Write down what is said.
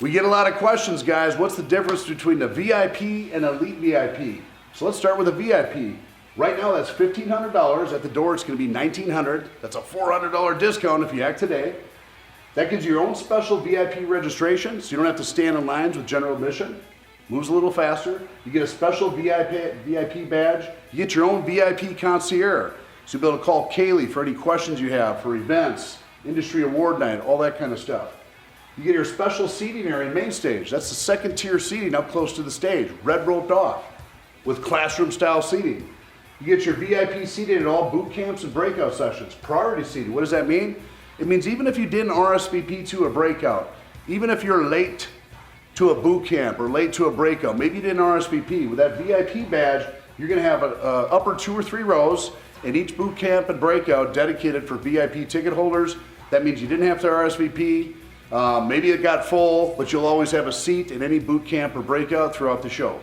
We get a lot of questions, guys. What's the difference between the VIP and Elite VIP? So let's start with a VIP. Right now, that's $1,500. At the door, it's going to be $1,900. That's a $400 discount if you act today. That gives you your own special VIP registration, so you don't have to stand in lines with general admission. Moves a little faster. You get a special VIP badge. You get your own VIP concierge. So you'll be able to call Kaylee for any questions you have for events, industry award night, all that kind of stuff. You get your special seating area, main stage. That's the second tier seating up close to the stage, red roped off with classroom style seating. You get your VIP seating at all boot camps and breakout sessions, priority seating. What does that mean? It means even if you didn't RSVP to a breakout, even if you're late to a boot camp or late to a breakout, maybe you didn't RSVP, with that VIP badge, you're gonna have a upper 2 or 3 rows in each boot camp and breakout dedicated for VIP ticket holders. That means you didn't have to RSVP. Maybe it got full, but you'll always have a seat in any boot camp or breakout throughout the show.